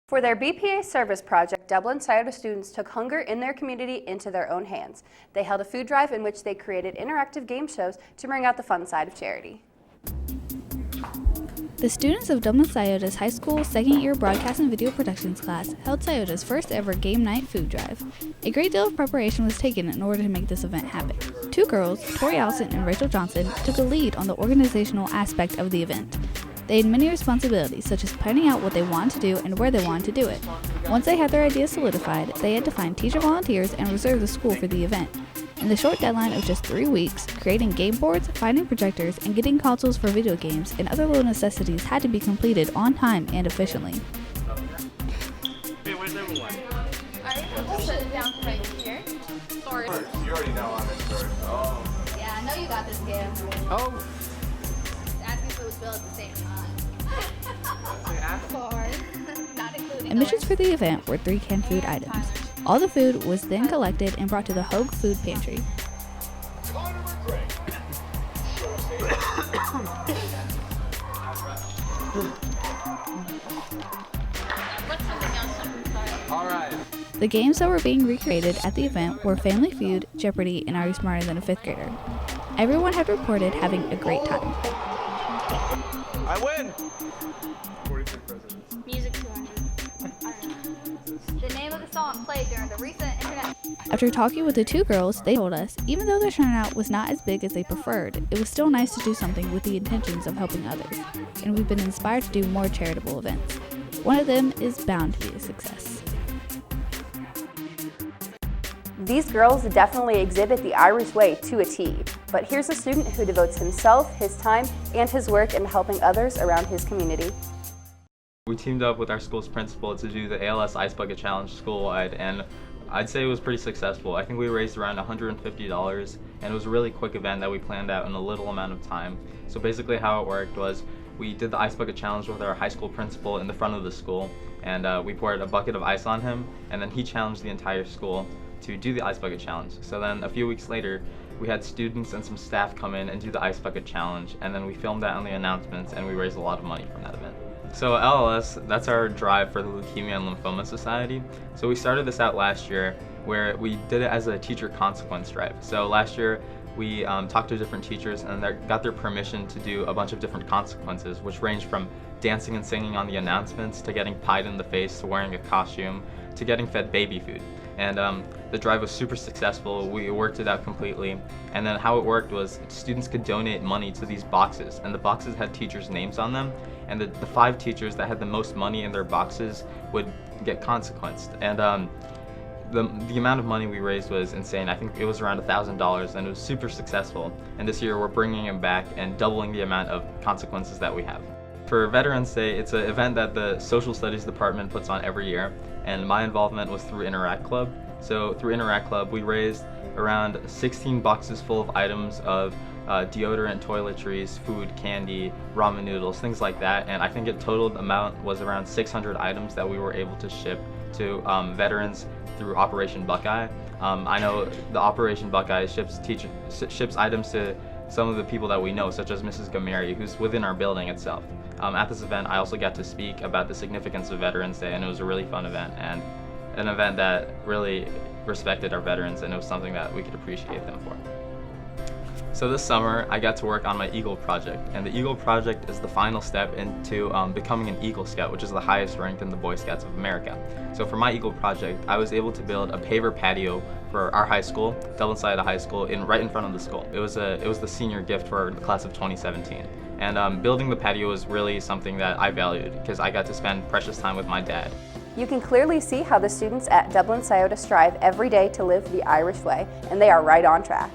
For their BPA service project, Dublin Scioto students took hunger in their community into their own hands. They held a food drive in which they created interactive game shows to bring out the fun side of charity. The students of Dublin Scioto's high school second-year broadcast and video productions class held Scioto's first ever game night food drive. A great deal of preparation was taken in order to make this event happen. Two girls, Tori Allison and Rachel Johnson, took a lead on the organizational aspect of the event. They had many responsibilities, such as planning out what they wanted to do and where they wanted to do it. Once they had their ideas solidified, they had to find teacher volunteers and reserve the school for the event. In the short deadline of just 3 weeks, creating game boards, finding projectors, and getting consoles for video games and other little necessities had to be completed on time and efficiently. Hey, where's everyone? Alright, we'll sit it down right here. Sorry. You already know I'm in first. Oh. Yeah, I know you got this game. Oh. Ask me if it was built at the same time. Not including Admissions for the event were 3 canned food items. All the food was then collected and brought to the Hogue Food Pantry. All right. The games that were being recreated at the event were Family Feud, Jeopardy, and Are You Smarter Than a Fifth Grader? Everyone had reported having a great time. I win. 43 presidents. Music 200. The name of the song played during the recent internet. After talking with the 2 girls, they told us, even though their turnout was not as big as they preferred, it was still nice to do something with the intentions of helping others, and we've been inspired to do more charitable events. One of them is bound to be a success. These girls definitely exhibit the Irish way to a T, but here's a student who devotes himself, his time, and his work into helping others around his community. We teamed up with our school's principal to do the ALS Ice Bucket Challenge school-wide, and I'd say it was pretty successful. I think we raised around $150, and it was a really quick event that we planned out in a little amount of time. So basically how it worked was we did the Ice Bucket Challenge with our high school principal in the front of the school, and we poured a bucket of ice on him, and then he challenged the entire school to do the Ice Bucket Challenge. So then a few weeks later, we had students and some staff come in and do the Ice Bucket Challenge, and then we filmed that on the announcements, and we raised a lot of money from that event. So LLS, that's our drive for the Leukemia and Lymphoma Society. So we started this out last year where we did it as a teacher consequence drive. So last year we talked to different teachers and they got their permission to do a bunch of different consequences, which ranged from dancing and singing on the announcements to getting pied in the face to wearing a costume to getting fed baby food. And the drive was super successful. We worked it out completely. And then how it worked was students could donate money to these boxes, and the boxes had teachers' names on them. And the 5 teachers that had the most money in their boxes would get consequenced. And the amount of money we raised was insane. I think it was around $1,000, and it was super successful. And this year we're bringing it back and doubling the amount of consequences that we have. For Veterans Day, it's an event that the Social Studies Department puts on every year, and my involvement was through Interact Club. So through Interact Club, we raised around 16 boxes full of items of deodorant, toiletries, food, candy, ramen noodles, things like that. And I think the total amount was around 600 items that we were able to ship to veterans through Operation Buckeye. I know the Operation Buckeye ships items to some of the people that we know, such as Mrs. Gameri, who's within our building itself. At this event, I also got to speak about the significance of Veterans Day, and it was a really fun event, and an event that really respected our veterans, and it was something that we could appreciate them for. So this summer, I got to work on my Eagle project, and the Eagle project is the final step into becoming an Eagle Scout, which is the highest rank in the Boy Scouts of America. So for my Eagle project, I was able to build a paver patio for our high school, Dublin Scioto High School, right in front of the school. It was the senior gift for the class of 2017. And building the patio was really something that I valued because I got to spend precious time with my dad. You can clearly see how the students at Dublin Scioto strive every day to live the Irish way, and they are right on track.